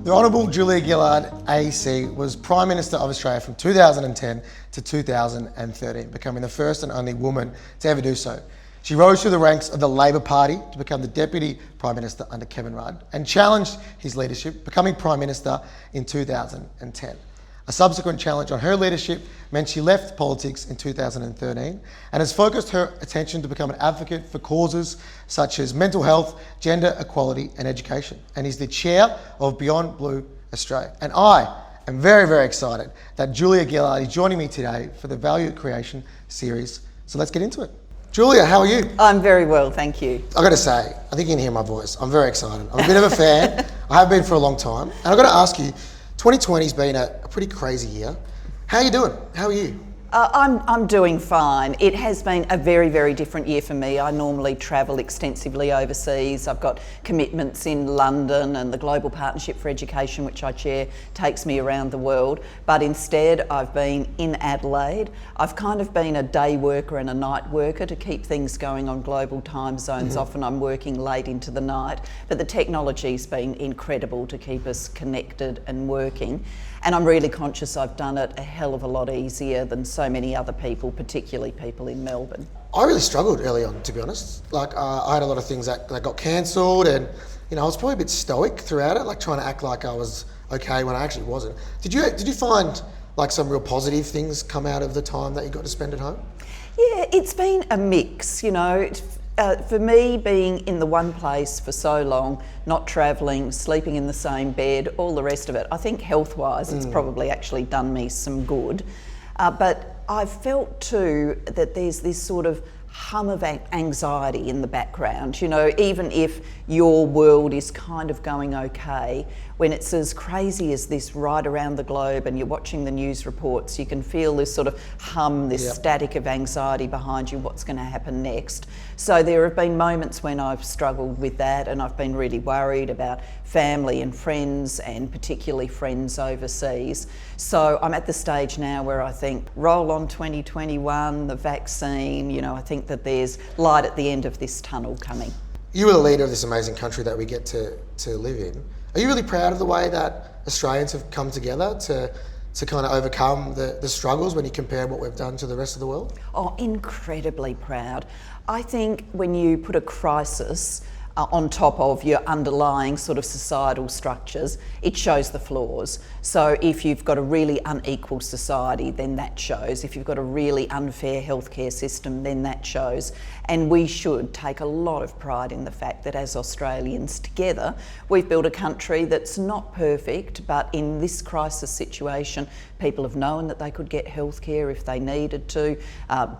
The Honourable Julia Gillard AC was Prime Minister of Australia from 2010 to 2013, becoming the first and only woman to ever do so. She rose through the ranks of the Labor Party to become the Deputy Prime Minister under Kevin Rudd and challenged his leadership, becoming Prime Minister in 2010. A subsequent challenge on her leadership meant she left politics in 2013 and has focused her attention to become an advocate for causes such as mental health, gender equality and education, and is the chair of Beyond Blue Australia. And I am very, very excited that Julia Gillard is joining me today for the Value Creation series. So let's get into it. Julia, how are you? I'm very well, thank you. I've got to say, I think you can hear my voice. I'm very excited. I'm a bit of a fan. I have been for a long time. And I've got to ask you, 2020's been a pretty crazy year. How are you doing? How are you? I'm doing fine. It has been a very, very different year for me. I normally travel extensively overseas. I've got commitments in London, and the Global Partnership for Education, which I chair, takes me around the world. But instead, I've been in Adelaide. I've kind of been a day worker and a night worker to keep things going on global time zones. Often I'm working late into the night, but the technology's been incredible to keep us connected and working. And I'm really conscious I've done it a hell of a lot easier than so many other people, particularly people in Melbourne. I really struggled early on, to be honest. Like, I had a lot of things that got cancelled, and I was probably a bit stoic throughout it, like trying to act like I was okay when I actually wasn't. Did you find like some real positive things come out of the time that you got to spend at home? Yeah, it's been a mix, For me, being in the one place for so long, not travelling, sleeping in the same bed, all the rest of it, I think health-wise it's probably actually done me some good. But I've felt too that there's this sort of hum of anxiety in the background, even if your world is kind of going okay, when it's as crazy as this right around the globe and you're watching the news reports, you can feel this sort of hum, this static of anxiety behind you, what's going to happen next. So there have been moments when I've struggled with that, and I've been really worried about family and friends, and particularly friends overseas. So I'm at the stage now where I think, roll on 2021, the vaccine, I think that there's light at the end of this tunnel coming. You are the leader of this amazing country that we get to live in. Are you really proud of the way that Australians have come together to kind of overcome the struggles when you compare what we've done to the rest of the world? Oh, incredibly proud. I think when you put a crisis on top of your underlying sort of societal structures, it shows the flaws. So if you've got a really unequal society, then that shows. If you've got a really unfair healthcare system, then that shows. And we should take a lot of pride in the fact that as Australians together, we've built a country that's not perfect, but in this crisis situation, people have known that they could get healthcare if they needed to.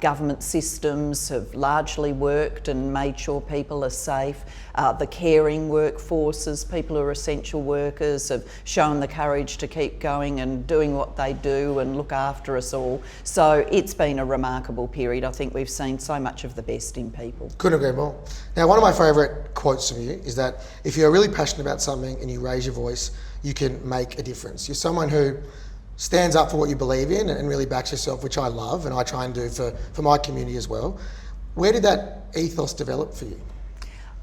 Government systems have largely worked and made sure people are safe. The caring workforces, people who are essential workers, have shown the courage to keep going and doing what they do and look after us all. So it's been a remarkable period. I think we've seen so much of the best in people. Couldn't agree more. Now, one of my favourite quotes from you is that if you're really passionate about something and you raise your voice, you can make a difference. You're someone who stands up for what you believe in and really backs yourself, which I love and I try and do for my community as well. Where did that ethos develop for you?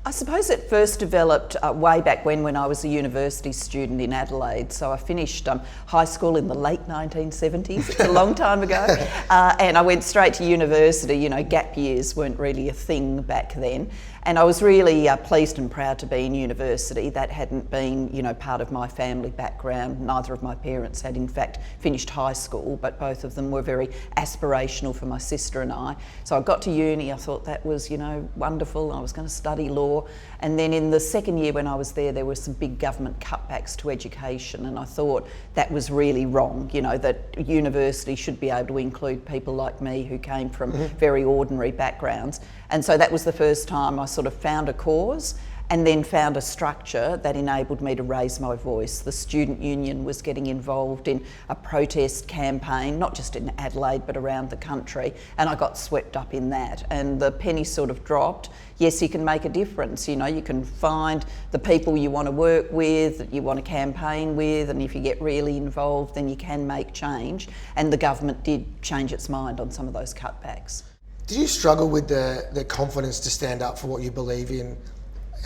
I suppose it first developed way back when I was a university student in Adelaide. So I finished high school in the late 1970s, it's a long time ago, and I went straight to university. Gap years weren't really a thing back then. And I was really pleased and proud to be in university. That hadn't been, part of my family background. Neither of my parents had, in fact, finished high school, but both of them were very aspirational for my sister and I. So I got to uni, I thought that was, wonderful. I was going to study law. And then in the second year when I was there were some big government cutbacks to education, and I thought that was really wrong, that university should be able to include people like me who came from very ordinary backgrounds. And so that was the first time I sort of found a cause and then found a structure that enabled me to raise my voice. The student union was getting involved in a protest campaign, not just in Adelaide but around the country, and I got swept up in that, and the penny sort of dropped. Yes, you can make a difference, you can find the people you want to work with, that you want to campaign with, and if you get really involved then you can make change, and the government did change its mind on some of those cutbacks. Did you struggle with the confidence to stand up for what you believe in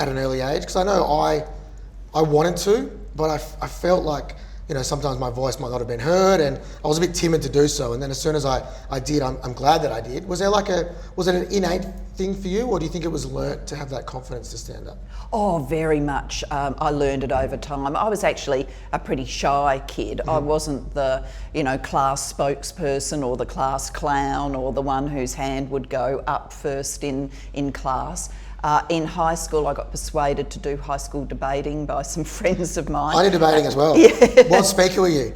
at an early age? Because I know I wanted to, but I felt like, you know, sometimes my voice might not have been heard, and I was a bit timid to do so. And then as soon as I did, I'm glad that I did. Was it an innate thing for you, or do you think it was learnt to have that confidence to stand up? Oh, very much. I learned it over time. I was actually a pretty shy kid. I wasn't the, you know, class spokesperson or the class clown or the one whose hand would go up first in class. In high school, I got persuaded to do high school debating by some friends of mine. I did debating as well. Yeah. What speaker were you?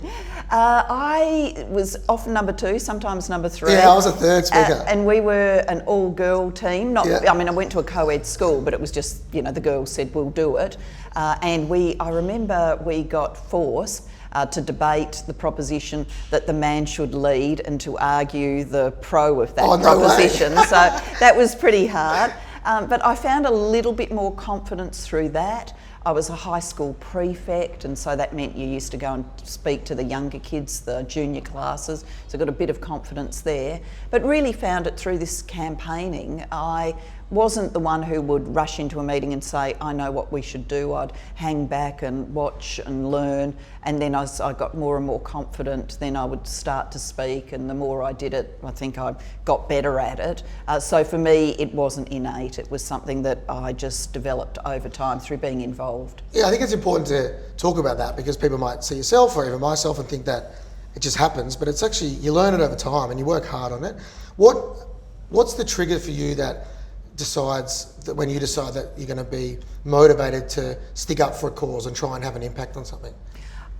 I was often number 2, sometimes number 3. Yeah, I was a third speaker. And we were an all-girl team. Yeah. I mean, I went to a co-ed school, but it was just, you know, the girls said, we'll do it. And I remember we got forced to debate the proposition that the man should lead and to argue the pro of that proposition. So that was pretty hard. But I found a little bit more confidence through that. I was a high school prefect, and so that meant you used to go and speak to the younger kids, the junior classes, so I got a bit of confidence there. But really found it through this campaigning. I wasn't the one who would rush into a meeting and say, I know what we should do. I'd hang back and watch and learn, and then as I got more and more confident, then I would start to speak, and the more I did it, I think I got better at it. So for me, it wasn't innate. It was something that I just developed over time through being involved. Yeah, I think it's important to talk about that, because people might see yourself or even myself and think that it just happens, but it's actually, you learn it over time and you work hard on it. What's the trigger for you that decides that when you decide that you're going to be motivated to stick up for a cause and try and have an impact on something?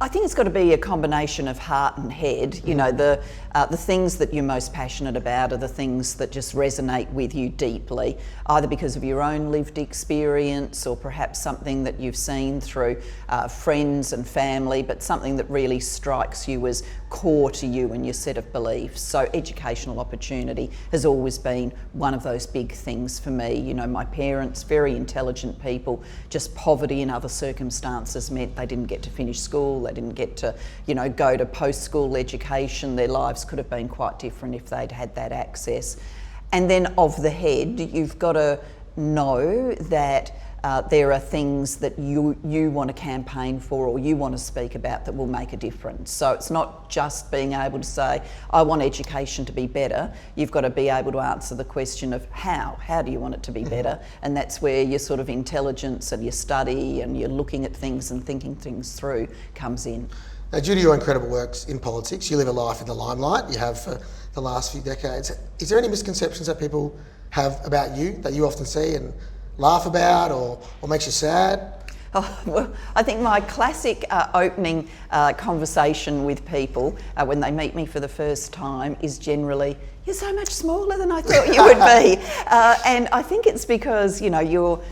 I think it's got to be a combination of heart and head. You know, the things that you're most passionate about are the things that just resonate with you deeply, either because of your own lived experience or perhaps something that you've seen through friends and family, but something that really strikes you as core to you and your set of beliefs. So educational opportunity has always been one of those big things for me. You know, my parents, very intelligent people, just poverty and other circumstances meant they didn't get to finish school, they didn't get to, you know, go to post-school education. Their lives could have been quite different if they'd had that access. And then of the head, you've got to know that there are things that you want to campaign for or you want to speak about that will make a difference. So it's not just being able to say, I want education to be better. You've got to be able to answer the question of how. How do you want it to be better? And that's where your sort of intelligence and your study and you're looking at things and thinking things through comes in. Now, due to your incredible works in politics, you live a life in the limelight. You have for the last few decades. Is there any misconceptions that people have about you that you often see and laugh about or makes you sad? Oh, well, I think my classic opening conversation with people when they meet me for the first time is generally, you're so much smaller than I thought you would be. And I think it's because, you know,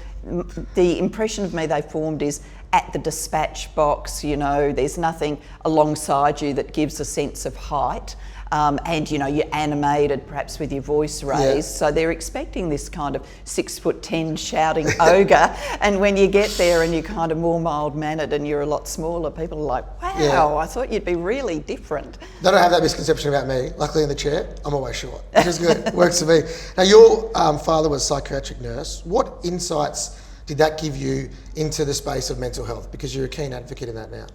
the impression of me they formed is at the dispatch box, you know, there's nothing alongside you that gives a sense of height. And you know, you're animated perhaps with your voice raised, so they're expecting this kind of 6'10" shouting ogre, and when you get there and you're kind of more mild-mannered and you're a lot smaller, people are like, wow, I thought you'd be really different. They don't have that misconception about me. Luckily in the chair, I'm always short, which is good. Works for me. Now, your father was a psychiatric nurse. What insights did that give you into the space of mental health? Because you're a keen advocate in that now.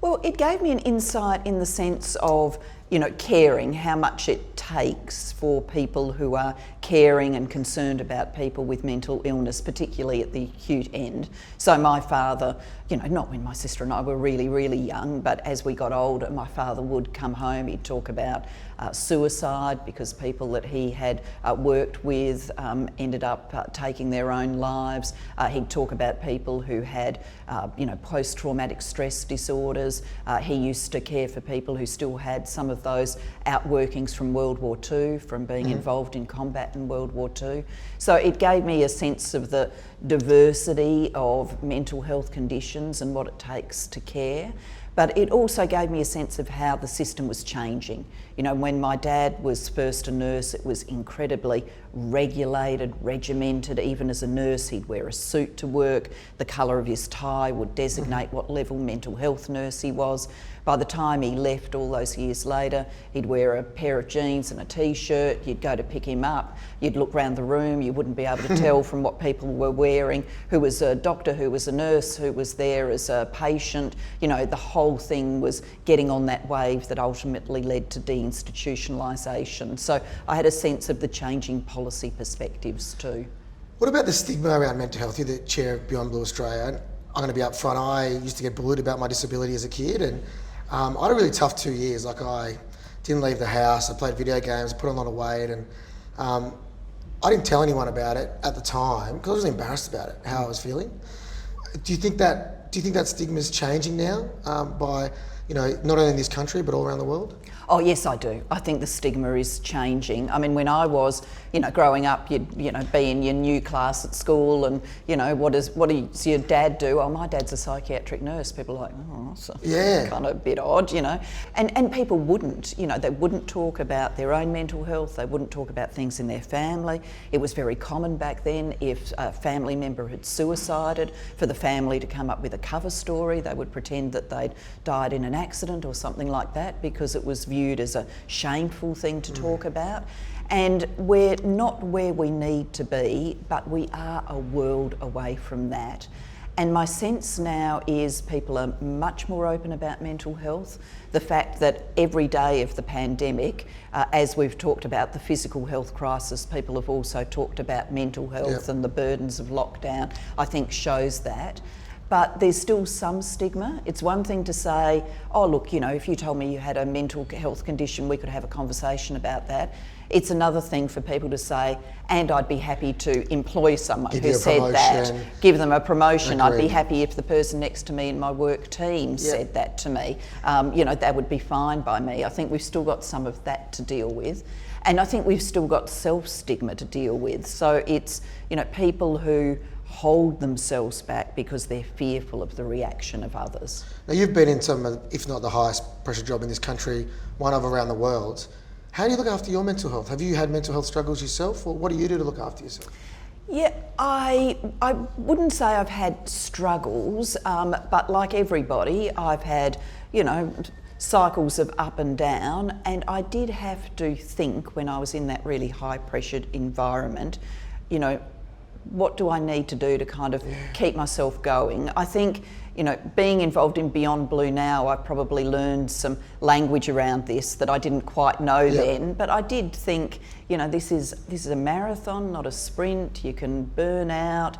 Well, it gave me an insight in the sense of, you know, caring, how much it takes for people who are caring and concerned about people with mental illness, particularly at the acute end. So my father, you know, not when my sister and I were really, really young, but as we got older, my father would come home, he'd talk about suicide because people that he had worked with ended up taking their own lives. He'd talk about people who had, you know, post-traumatic stress disorders. He used to care for people who still had some of those outworkings from World War II, from being involved in combat in World War II. So it gave me a sense of the diversity of mental health conditions and what it takes to care. But it also gave me a sense of how the system was changing. You know, when my dad was first a nurse, it was incredibly regulated, regimented. Even as a nurse, he'd wear a suit to work. The colour of his tie would designate what level mental health nurse he was. By the time he left all those years later, he'd wear a pair of jeans and a t-shirt. You'd go to pick him up. You'd look around the room. You wouldn't be able to tell from what people were wearing, who was a doctor, who was a nurse, who was there as a patient. You know, the whole thing was getting on that wave that ultimately led to deinstitutionalisation. So I had a sense of the changing policy perspectives too. What about the stigma around mental health? You're the chair of Beyond Blue Australia. And I'm going to be upfront. I used to get bullied about my disability as a kid, and I had a really tough 2 years. Like, I didn't leave the house. I played video games. I put on a lot of weight, and I didn't tell anyone about it at the time because I was embarrassed about it, how I was feeling. Do you think that stigma is changing now by, you know, not only in this country but all around the world? Oh yes, I do. I think the stigma is changing. I mean, when I was, you know, growing up, you'd, you know, be in your new class at school, and you know, what does your dad do? Oh, my dad's a psychiatric nurse. People are like, oh, so yeah, kind of a bit odd, you know. And people wouldn't, you know, they wouldn't talk about their own mental health. They wouldn't talk about things in their family. It was very common back then, if a family member had suicided, for the family to come up with a cover story. They would pretend that they'd died in an accident or something like that, because it was viewed as a shameful thing to talk about. And we're not where we need to be, but we are a world away from that. And my sense now is people are much more open about mental health. The fact that every day of the pandemic, as we've talked about the physical health crisis, people have also talked about mental health and the burdens of lockdown, I think shows that. But there's still some stigma. It's one thing to say, oh look, you know, if you told me you had a mental health condition, we could have a conversation about that. It's another thing for people to say, and I'd be happy to employ someone who said that, give them a promotion. I'd be happy if the person next to me in my work team said that to me. You know, that would be fine by me. I think we've still got some of that to deal with. And I think we've still got self-stigma to deal with. So it's, you know, people who hold themselves back because they're fearful of the reaction of others. Now, you've been in some, if not the highest pressure job in this country, one of around the world. How do you look after your mental health? Have you had mental health struggles yourself, or what do you do to look after yourself? Yeah, I wouldn't say I've had struggles, but like everybody, I've had, you know, cycles of up and down, and I did have to think when I was in that really high pressured environment, you know, what do I need to do to kind of keep myself going? I think, you know, being involved in Beyond Blue now, I've probably learned some language around this that I didn't quite know then, but I did think, you know, this is a marathon, not a sprint. You can burn out,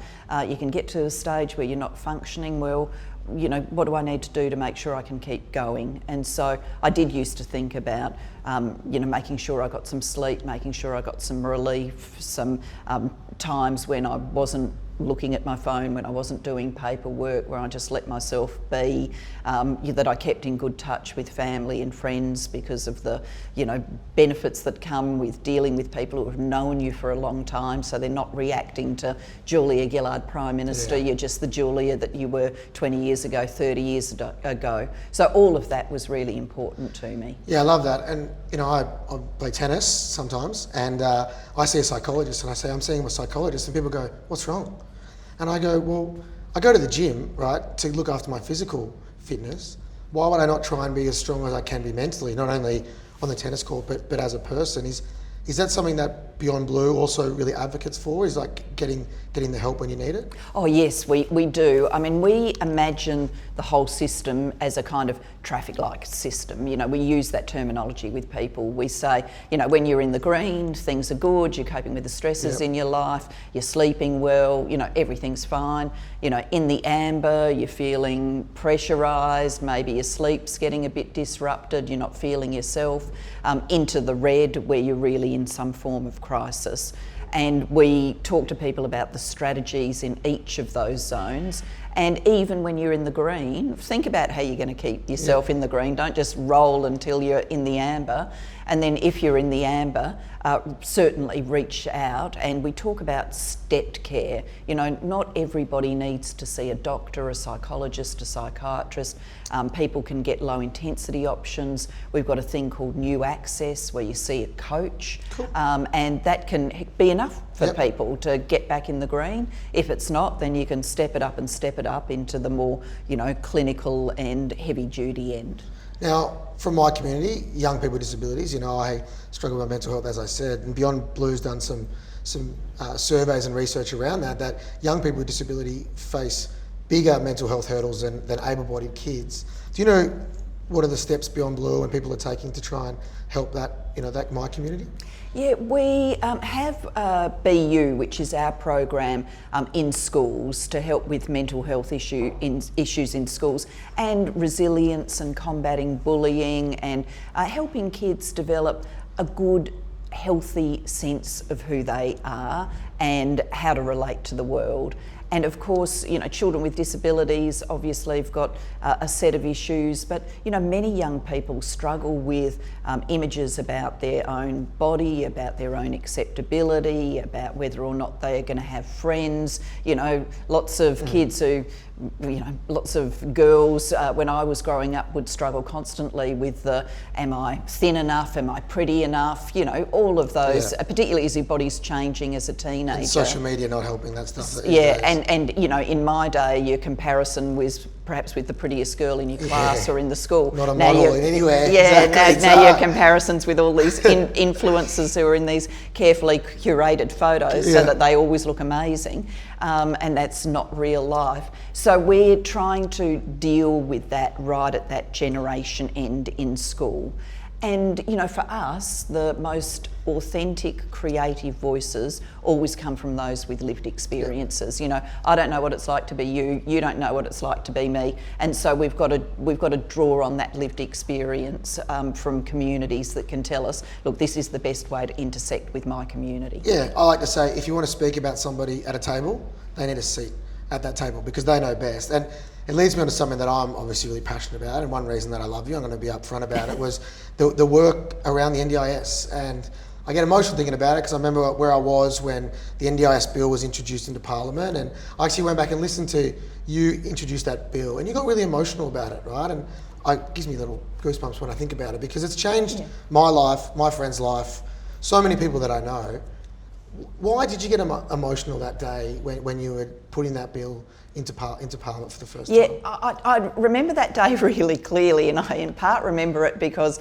you can get to a stage where you're not functioning well. You know, what do I need to do to make sure I can keep going? And so I did used to think about, you know, making sure I got some sleep, making sure I got some relief, some times when I wasn't looking at my phone, when I wasn't doing paperwork, where I just let myself be, that I kept in good touch with family and friends because of the, you know, benefits that come with dealing with people who have known you for a long time, so they're not reacting to Julia Gillard Prime Minister, you're just the Julia that you were 20 years ago, 30 years ago. So all of that was really important to me. Yeah, I love that. And, you know, I play tennis sometimes, and I see a psychologist and I say, I'm seeing a psychologist, and people go, what's wrong? And I go, well, I go to the gym, right, to look after my physical fitness. Why would I not try and be as strong as I can be mentally, not only on the tennis court, but as a person? Is that something that Beyond Blue also really advocates for, is like getting the help when you need it? Oh yes, we do. I mean, we imagine the whole system as a kind of traffic light system. You know, we use that terminology with people. We say, you know, when you're in the green, things are good, you're coping with the stresses in your life, you're sleeping well, you know, everything's fine. You know, in the amber, you're feeling pressurised, maybe your sleep's getting a bit disrupted, you're not feeling yourself. Into the red, where you're really in some form of crisis. And we talk to people about the strategies in each of those zones, And even when you're in the green, think about how you're going to keep yourself in the green. Don't just roll until you're in the amber. And then if you're in the amber, certainly reach out. And we talk about stepped care. You know, not everybody needs to see a doctor, a psychologist, a psychiatrist. People can get low intensity options. We've got a thing called New Access where you see a coach. Cool. And that can be enough for people to get back in the green. If it's not, then you can step it up into the more, you know, clinical and heavy duty end. Now, from my community, young people with disabilities, you know, I struggle with my mental health, as I said, and Beyond Blue's done some surveys and research around that young people with disability face bigger mental health hurdles than able-bodied kids. Do you know what are the steps Beyond Blue and people are taking to try and help that, you know, that my community? Yeah, we have BU, which is our program in schools to help with mental health issues in schools, and resilience and combating bullying, and helping kids develop a good, healthy sense of who they are and how to relate to the world. And of course, you know, children with disabilities obviously have got a set of issues, but you know, many young people struggle with images about their own body, about their own acceptability, about whether or not they are going to have friends. You know, lots of kids who, you know, lots of girls when I was growing up would struggle constantly with am I thin enough, am I pretty enough, you know, all of those, particularly as your body's changing as a teenager. And social media not helping that stuff. And you know, in my day, your comparison was perhaps with the prettiest girl in your class or in the school. Not a model in anywhere. Yeah, exactly. now your comparisons with all these influencers who are in these carefully curated photos so that they always look amazing, and that's not real life. So we're trying to deal with that right at that generation end in school. And, you know, for us, the most authentic, creative voices always come from those with lived experiences. You know, I don't know what it's like to be you, you don't know what it's like to be me. And so we've got to draw on that lived experience from communities that can tell us, look, this is the best way to intersect with my community. Yeah, I like to say, if you want to speak about somebody at a table, they need a seat at that table because they know best. And it leads me on to something that I'm obviously really passionate about, and one reason that I love you, I'm going to be upfront about it, was the work around the NDIS. And I get emotional thinking about it because I remember where I was when the NDIS bill was introduced into Parliament, and I actually went back and listened to you introduce that bill, and you got really emotional about it, right? And it gives me little goosebumps when I think about it because it's changed my life, my friend's life, so many people that I know. Why did you get emotional that day when you were putting that bill into Parliament for the first time? Yeah, I remember that day really clearly, and I in part remember it because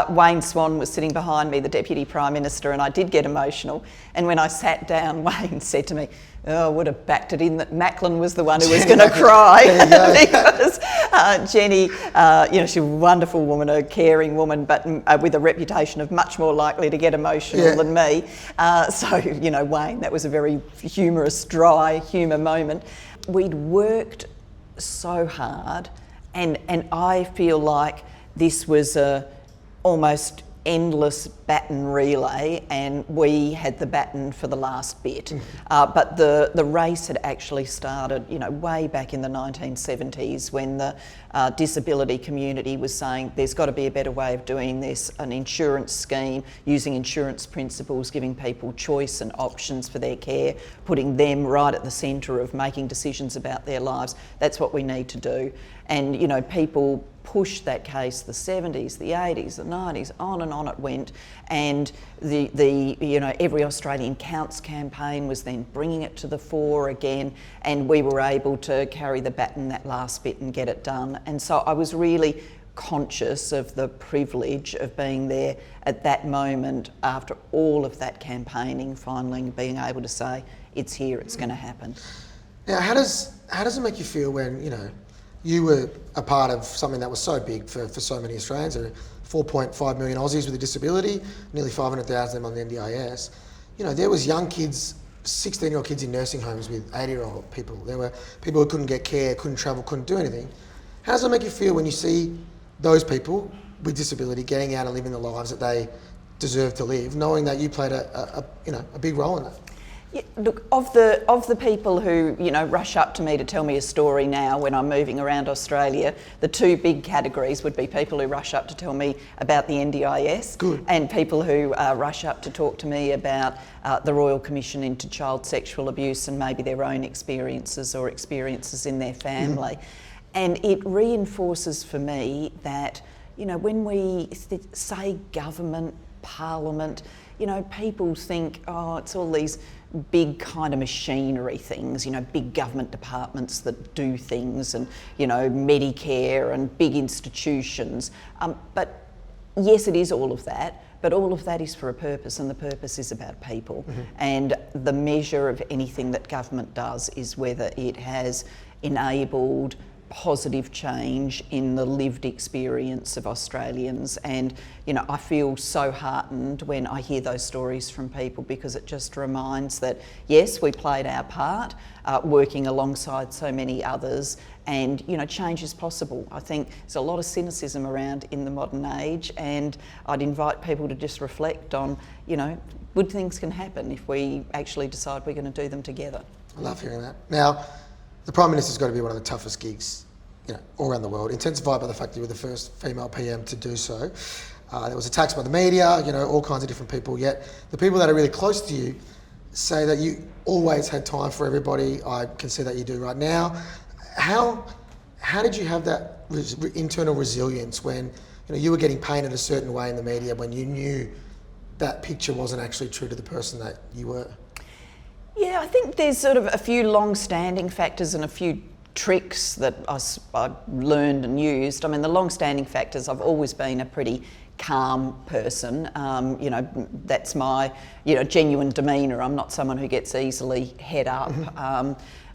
Wayne Swan was sitting behind me, the Deputy Prime Minister, and I did get emotional. And when I sat down, Wayne said to me, "Oh, I would have backed it in that Macklin was the one who was going to cry." Because Jenny, you know, she's a wonderful woman, a caring woman, but with a reputation of much more likely to get emotional than me. So, you know, Wayne, that was a very humorous, dry humour moment. We'd worked so hard, and I feel like this was a almost endless baton relay, and we had the baton for the last bit. But the race had actually started, you know, way back in the 1970s when the disability community was saying there's got to be a better way of doing this, an insurance scheme, using insurance principles, giving people choice and options for their care, putting them right at the centre of making decisions about their lives. That's what we need to do. And, you know, people pushed that case the 70s, the 80s, the 90s, on and on it went. And the you know, Every Australian Counts campaign was then bringing it to the fore again, and we were able to carry the baton that last bit and get it done. And so I was really conscious of the privilege of being there at that moment after all of that campaigning, finally being able to say, it's here, it's going to happen. Now, how does it make you feel when, you know, you were a part of something that was so big for so many Australians? There are 4.5 million Aussies with a disability, nearly 500,000 of them on the NDIS. You know, there was young kids, 16-year-old kids in nursing homes with 80-year-old people. There were people who couldn't get care, couldn't travel, couldn't do anything. How does it make you feel when you see those people with disability getting out and living the lives that they deserve to live, knowing that you played a big role in that? Yeah, look, of the people who, you know, rush up to me to tell me a story now when I'm moving around Australia, the two big categories would be people who rush up to tell me about the NDIS. Good. And people who rush up to talk to me about the Royal Commission into child sexual abuse and maybe their own experiences or experiences in their family. And it reinforces for me that, you know, when we say government, parliament, you know, people think, oh, it's all these big kind of machinery things, you know, big government departments that do things and, you know, Medicare and big institutions. But yes, it is all of that, but all of that is for a purpose, and the purpose is about people. And the measure of anything that government does is whether it has enabled positive change in the lived experience of Australians. And, you know, I feel so heartened when I hear those stories from people, because it just reminds that, yes, we played our part, working alongside so many others, and, you know, change is possible. I think there's a lot of cynicism around in the modern age, and I'd invite people to just reflect on, you know, good things can happen if we actually decide we're going to do them together. I love hearing that. Now, the Prime Minister's got to be one of the toughest gigs, you know, all around the world, intensified by the fact that you were the first female PM to do so. There was attacks by the media, you know, all kinds of different people, yet the people that are really close to you say that you always had time for everybody. I can see that you do right now. How did you have that internal resilience when, you know, you were getting painted a certain way in the media when you knew that picture wasn't actually true to the person that you were? Yeah, I think there's sort of a few long-standing factors and a few tricks that I learned and used. I mean, the long-standing factors, I've always been a pretty calm person. You know, that's my, you know, genuine demeanour. I'm not someone who gets easily head up.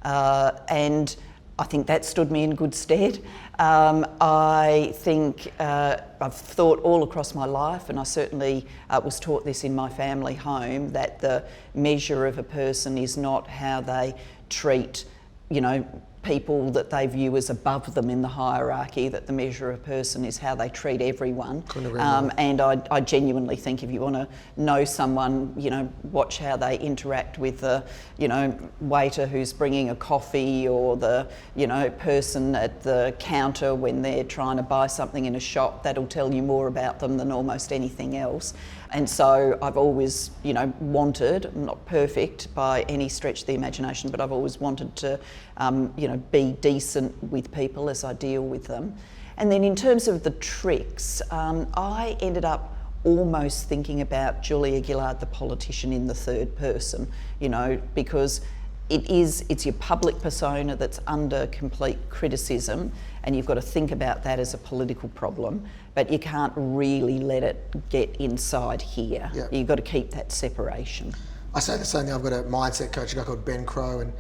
And I think that stood me in good stead. I think I've thought all across my life, and I certainly was taught this in my family home, that the measure of a person is not how they treat, you know, people that they view as above them in the hierarchy, that the measure of a person is how they treat everyone. And I genuinely think if you want to know someone, you know, watch how they interact with the, you know, waiter who's bringing a coffee, or the, you know, person at the counter when they're trying to buy something in a shop. That'll tell you more about them than almost anything else. And so I've always, you know, wanted, I'm not perfect by any stretch of the imagination, but I've always wanted to, you know, be decent with people as I deal with them. And then in terms of the tricks, I ended up almost thinking about Julia Gillard, the politician, in the third person, you know, because it's your public persona that's under complete criticism, and you've got to think about that as a political problem, but you can't really let it get inside here. Yeah. You've got to keep that separation. I say the same thing. I've got a mindset coach, a guy called Ben Crow, and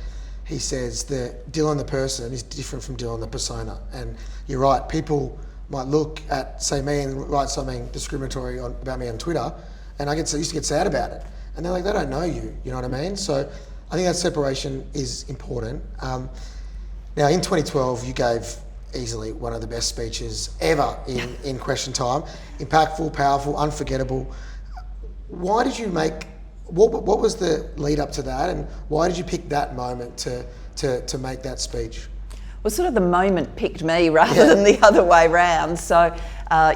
he says that Dylan the person is different from Dylan the persona. And you're right, people might look at, say, me and write something discriminatory about me on Twitter, and I used to get sad about it. And they're like, they don't know you, you know what I mean? So I think that separation is important. Now, in 2012, you gave easily one of the best speeches ever in Question Time. Impactful, powerful, unforgettable. Why did you make, what was the lead up to that, and why did you pick that moment to make that speech? Well, sort of the moment picked me rather than the other way round. So,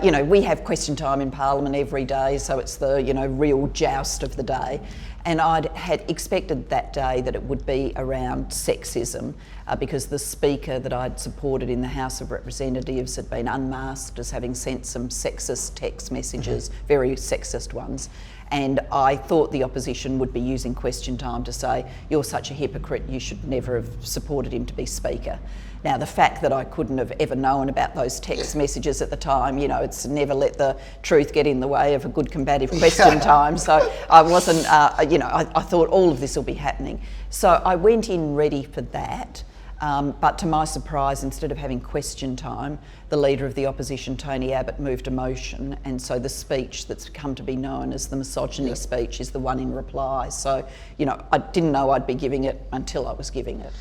you know, we have Question Time in Parliament every day, so it's the, you know, real joust of the day. And I had expected that day that it would be around sexism, because the speaker that I'd supported in the House of Representatives had been unmasked as having sent some sexist text messages, very sexist ones. And I thought the opposition would be using Question Time to say, you're such a hypocrite, you should never have supported him to be Speaker. Now, the fact that I couldn't have ever known about those text messages at the time, you know, it's never let the truth get in the way of a good combative question time. So I wasn't, you know, I thought all of this will be happening. So I went in ready for that. But to my surprise, instead of having Question Time, the Leader of the Opposition, Tony Abbott, moved a motion, and so the speech that's come to be known as the misogyny speech is the one in reply. So, you know, I didn't know I'd be giving it until I was giving it.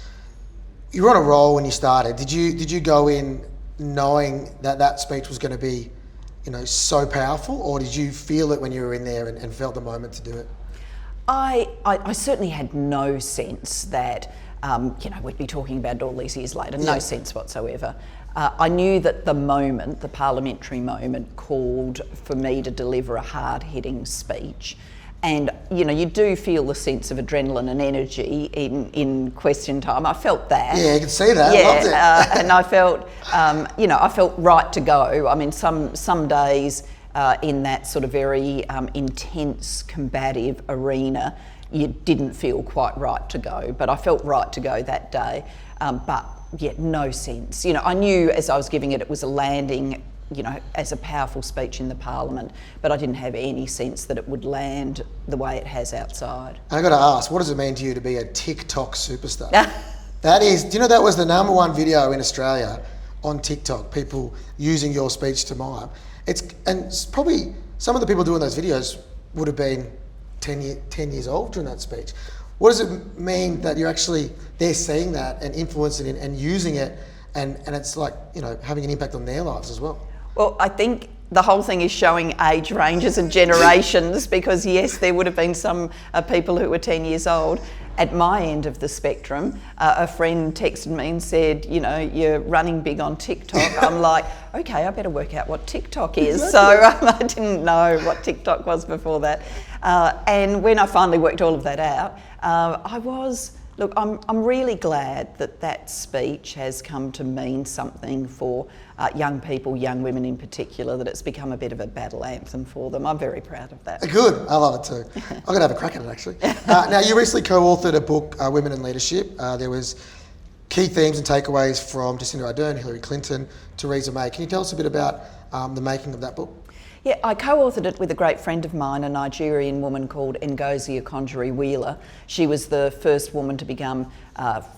You were on a roll when you started. Did you go in knowing that speech was going to be, you know, so powerful, or did you feel it when you were in there and felt the moment to do it? I certainly had no sense that, we'd be talking about it all these years later, no sense whatsoever. I knew that the parliamentary moment, called for me to deliver a hard-hitting speech. And, you do feel the sense of adrenaline and energy in question time. I felt that. Yeah, you can see that. I loved it. And I felt, I felt right to go. I mean, some days in that sort of very intense, combative arena, you didn't feel quite right to go. But I felt right to go that day. But, no sense. I knew as I was giving it, it was a landing, as a powerful speech in the Parliament, but I didn't have any sense that it would land the way it has outside. I got to ask, what does it mean to you to be a TikTok superstar? That is, do you know that was the #1 video in Australia on TikTok, people using your speech to mime? It's probably some of the people doing those videos would have been 10 years old during that speech. What does it mean that they're seeing that and influencing it and using it, and it's like, having an impact on their lives as well? Well, I think the whole thing is showing age ranges and generations, because yes, there would have been some people who were 10 years old. At my end of the spectrum, a friend texted me and said, you're running big on TikTok. I'm like, okay, I better work out what TikTok is. Exactly. So I didn't know what TikTok was before that. And when I finally worked all of that out, Look, I'm really glad that speech has come to mean something for young people, young women in particular, that it's become a bit of a battle anthem for them. I'm very proud of that. Good, I love it too. I'm going to have a crack at it actually. Now, you recently co-authored a book, Women in Leadership. There was key themes and takeaways from Jacinda Ardern, Hillary Clinton, Theresa May. Can you tell us a bit about the making of that book? Yeah, I co-authored it with a great friend of mine, a Nigerian woman called Ngozi Okonjo-Iweala. She was the first woman to become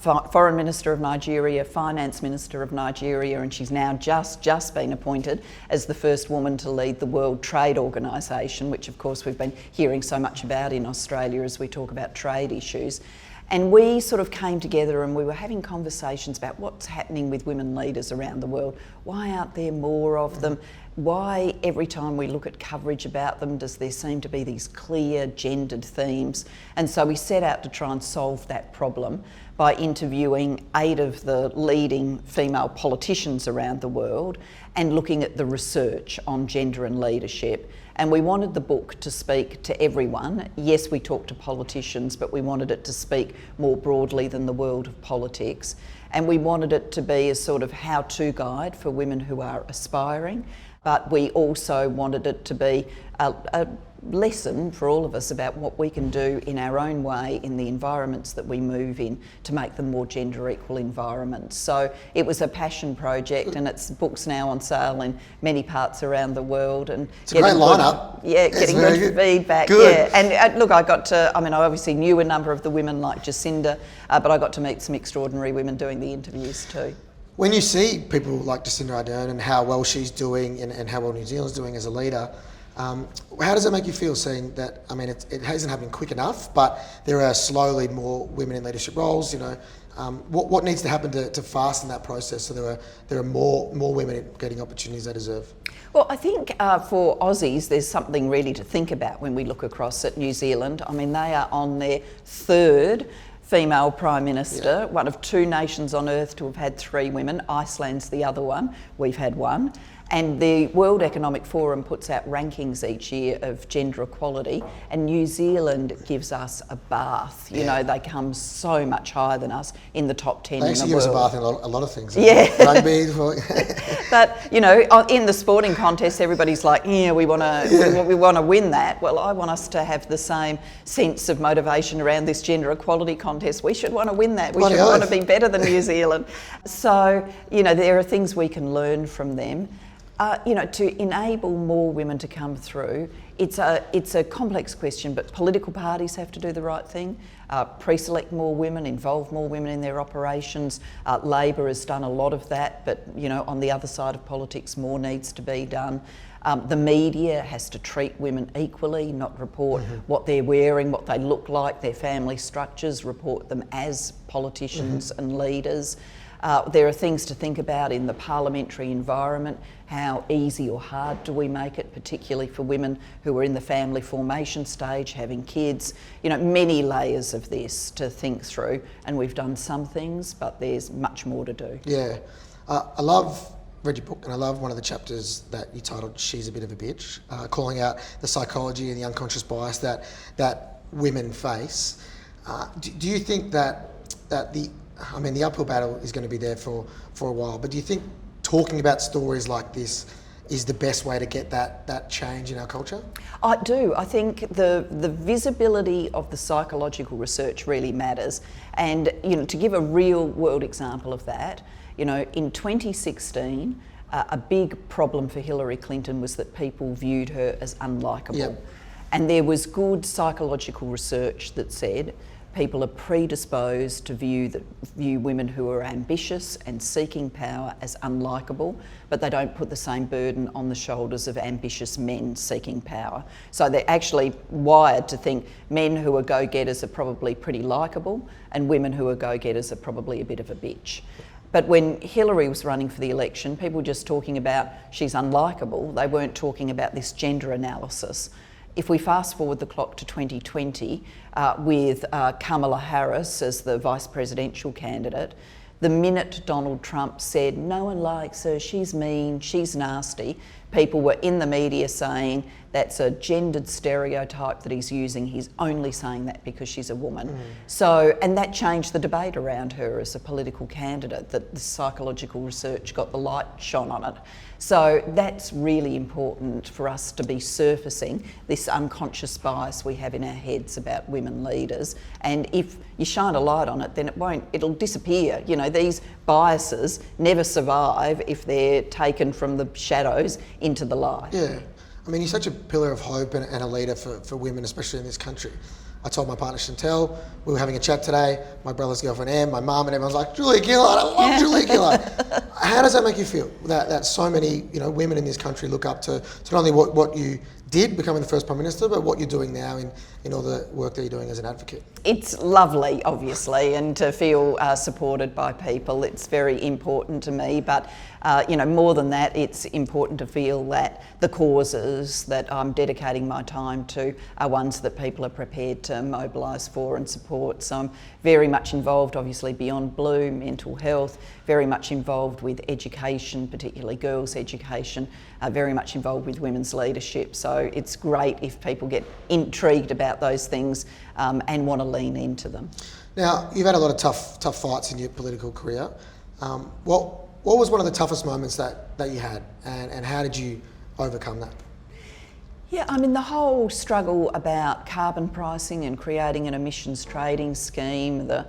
Foreign Minister of Nigeria, Finance Minister of Nigeria, and she's now just been appointed as the first woman to lead the World Trade Organisation, which of course we've been hearing so much about in Australia as we talk about trade issues. And we sort of came together and we were having conversations about what's happening with women leaders around the world. Why aren't there more of them? Why every time we look at coverage about them does there seem to be these clear gendered themes? And so we set out to try and solve that problem by interviewing 8 of the leading female politicians around the world and looking at the research on gender and leadership. And we wanted the book to speak to everyone. Yes, we talked to politicians, but we wanted it to speak more broadly than the world of politics. And we wanted it to be a sort of how-to guide for women who are aspiring. But we also wanted it to be a lesson for all of us about what we can do in our own way in the environments that we move in to make them more gender equal environments. So it was a passion project, and its book's now on sale in many parts around the world. And it's a great lineup. Getting good feedback. Good. Yeah, and look, I obviously knew a number of the women like Jacinda, but I got to meet some extraordinary women doing the interviews too. When you see people like Jacinda Ardern and how well she's doing and how well New Zealand's doing as a leader, how does it make you feel seeing that? I mean, it hasn't happened quick enough, but there are slowly more women in leadership roles. What needs to happen to fasten that process so there are more women getting opportunities they deserve? Well, I think for Aussies, there's something really to think about when we look across at New Zealand. I mean, they are on their 3rd female Prime Minister, one of 2 nations on earth to have had 3 women. Iceland's the other one. We've had 1. And the World Economic Forum puts out rankings each year of gender equality, and New Zealand gives us a bath. You know, they come so much higher than us in the top 10 in the world. They actually give us a bath in a lot of things. Yeah. Rugby. But, in the sporting contest, everybody's like, we want to win that. Well, I want us to have the same sense of motivation around this gender equality contest. We should want to win that. We should want to be better than New Zealand. So, there are things we can learn from them. To enable more women to come through, it's a complex question, but political parties have to do the right thing, pre-select more women, involve more women in their operations. Labor has done a lot of that, but on the other side of politics, more needs to be done. The media has to treat women equally, not report what they're wearing, what they look like, their family structures, report them as politicians and leaders. There are things to think about in the parliamentary environment. How easy or hard do we make it, particularly for women who are in the family formation stage, having kids? You know, many layers of this to think through, and we've done some things, but there's much more to do. Yeah, read your book, and I love one of the chapters that you titled "She's a Bit of a Bitch," calling out the psychology and the unconscious bias that women face. Do you think that the uphill battle is going to be there for a while, but do you think talking about stories like this is the best way to get that change in our culture? I do. I think the visibility of the psychological research really matters. And, you know, to give a real world example of that, you know, in 2016, a big problem for Hillary Clinton was that people viewed her as unlikable. Yep. And there was good psychological research that said people are predisposed to view women who are ambitious and seeking power as unlikable, but they don't put the same burden on the shoulders of ambitious men seeking power. So they're actually wired to think men who are go-getters are probably pretty likeable, and women who are go-getters are probably a bit of a bitch. But when Hillary was running for the election, people were just talking about she's unlikable. They weren't talking about this gender analysis. If we fast forward the clock to 2020 with Kamala Harris as the vice presidential candidate, the minute Donald Trump said, no one likes her, she's mean, she's nasty, people were in the media saying that's a gendered stereotype that he's using. He's only saying that because she's a woman. So, and that changed the debate around her as a political candidate, that the psychological research got the light shone on it. So that's really important for us to be surfacing this unconscious bias we have in our heads about women leaders. And if you shine a light on it, then it'll disappear. You know, these biases never survive if they're taken from the shadows into the light. Yeah. I mean, you're such a pillar of hope and a leader for women, especially in this country. I told my partner Chantel, we were having a chat today, my brother's girlfriend Em, my mum, and everyone's like, Julia Gillard, I love Julia Gillard. How does that make you feel, that so many women in this country look up to not only what you did becoming the first Prime Minister, but what you're doing now in all the work that you're doing as an advocate? It's lovely, obviously, and to feel supported by people. It's very important to me, but more than that, it's important to feel that the causes that I'm dedicating my time to are ones that people are prepared to mobilise for and support. So I'm very much involved, obviously, beyond blue, mental health, very much involved with education, particularly girls' education, very much involved with women's leadership. So it's great if people get intrigued about those things and want to lean into them. Now, you've had a lot of tough fights in your political career. What was one of the toughest moments that you had, and how did you overcome that? Yeah, I mean, the whole struggle about carbon pricing and creating an emissions trading scheme, the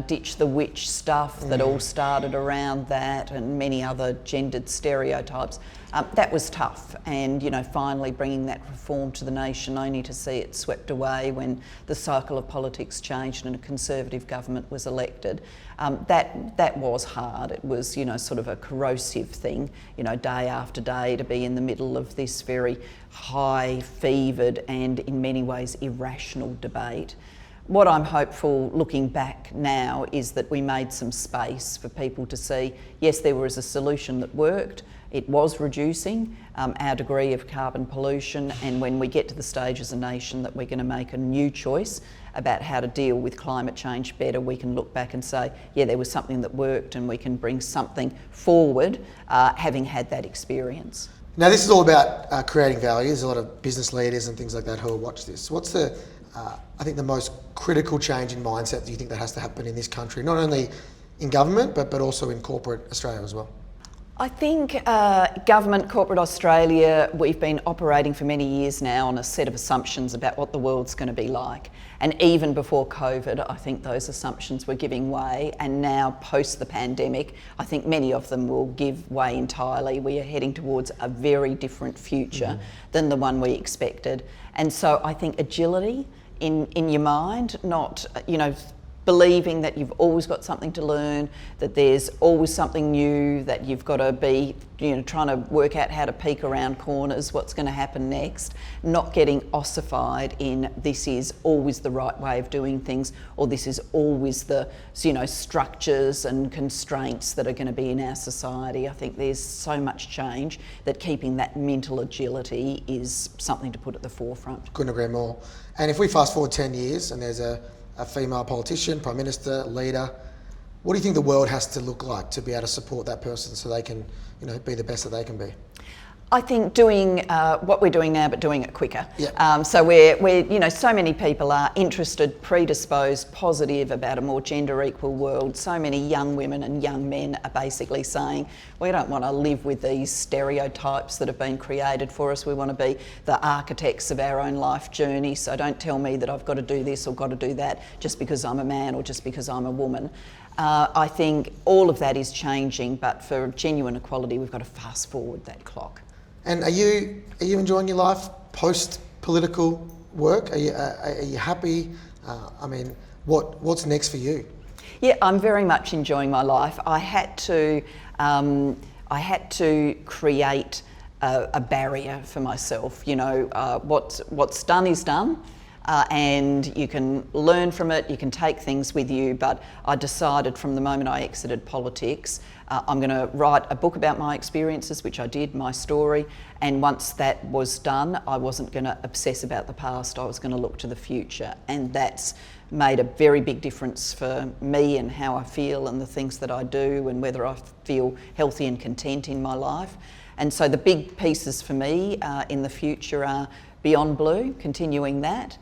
ditch the witch stuff that all started around that, and many other gendered stereotypes, that was tough. And finally bringing that reform to the nation, only to see it swept away when the cycle of politics changed and a Conservative government was elected. That was hard. It was sort of a corrosive thing, day after day, to be in the middle of this very high fevered and in many ways irrational debate. What I'm hopeful looking back now is that we made some space for people to see, yes, there was a solution that worked. It was reducing our degree of carbon pollution, and when we get to the stage as a nation that we're going to make a new choice about how to deal with climate change better, we can look back and say, yeah, there was something that worked, and we can bring something forward having had that experience. Now, this is all about creating value. There's a lot of business leaders and things like that who will watch this. What's the most critical change in mindset that you think that has to happen in this country, not only in government, but also in corporate Australia as well? I think government, corporate Australia, we've been operating for many years now on a set of assumptions about what the world's going to be like. And even before COVID, I think those assumptions were giving way. And now, post the pandemic, I think many of them will give way entirely. We are heading towards a very different future than the one we expected. And so I think agility in your mind, not, believing that you've always got something to learn, that there's always something new, that you've got to be, trying to work out how to peek around corners, what's going to happen next, not getting ossified in this is always the right way of doing things, or this is always the, structures and constraints that are going to be in our society. I think there's so much change that keeping that mental agility is something to put at the forefront. Couldn't agree more. And if we fast forward 10 years and there's a female politician, prime minister, leader, what do you think the world has to look like to be able to support that person so they can, be the best that they can be? I think doing what we're doing now, but doing it quicker. Yeah. So we're so many people are interested, predisposed, positive about a more gender equal world. So many young women and young men are basically saying, we don't want to live with these stereotypes that have been created for us. We want to be the architects of our own life journey. So don't tell me that I've got to do this or got to do that just because I'm a man or just because I'm a woman. I think all of that is changing, but for genuine equality, we've got to fast forward that clock. And are you enjoying your life post political work? Are you happy? What's next for you? Yeah, I'm very much enjoying my life. I had to create a barrier for myself. What's done is done. And you can learn from it, you can take things with you, but I decided from the moment I exited politics, I'm going to write a book about my experiences, which I did, my story, and once that was done, I wasn't going to obsess about the past, I was going to look to the future, and that's made a very big difference for me and how I feel and the things that I do and whether I feel healthy and content in my life. And so the big pieces for me in the future are Beyond Blue, continuing that,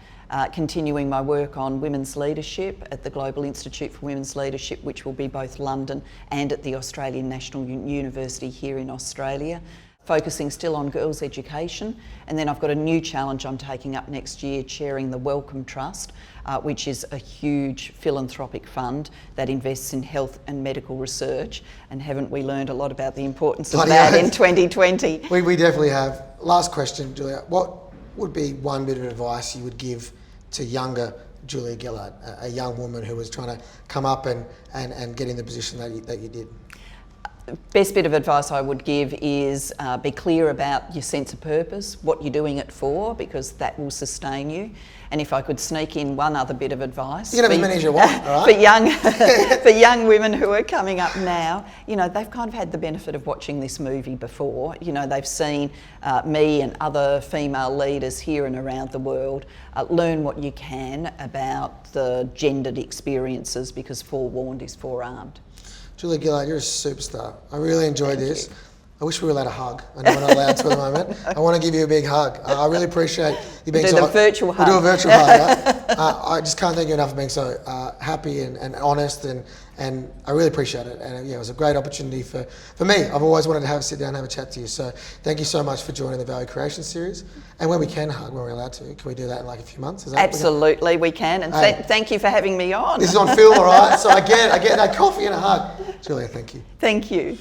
continuing my work on women's leadership at the Global Institute for Women's Leadership, which will be both London and at the Australian National University here in Australia, focusing still on girls' education. And then I've got a new challenge I'm taking up next year, chairing the Wellcome Trust, which is a huge philanthropic fund that invests in health and medical research. And haven't we learned a lot about the importance of that in 2020? We definitely have. Last question, Julia. What would be one bit of advice you would give to younger Julia Gillard, a young woman who was trying to come up and get in the position that you did? Best bit of advice I would give is be clear about your sense of purpose, what you're doing it for, because that will sustain you. And if I could sneak in one other bit of advice, you can have as many as you want, all right? for young women who are coming up now, they've kind of had the benefit of watching this movie before. They've seen me and other female leaders here and around the world. Learn what you can about the gendered experiences, because forewarned is forearmed. Julia Gillard, you're a superstar. I really enjoyed this. I wish we were allowed a hug. I know we're not allowed to at the moment. I want to give you a big hug. I really appreciate you being do the virtual hug. We'll do a virtual hug. Right? I just can't thank you enough for being so happy and honest, and I really appreciate it. And it was a great opportunity for me. I've always wanted to sit down and have a chat to you. So thank you so much for joining the Value Creation Series. And when we can hug, when we're allowed to, can we do that in like a few months? Is that Absolutely, we can. And thank you for having me on. This is on film, all right? So I get that coffee and a hug. Julia, thank you. Thank you.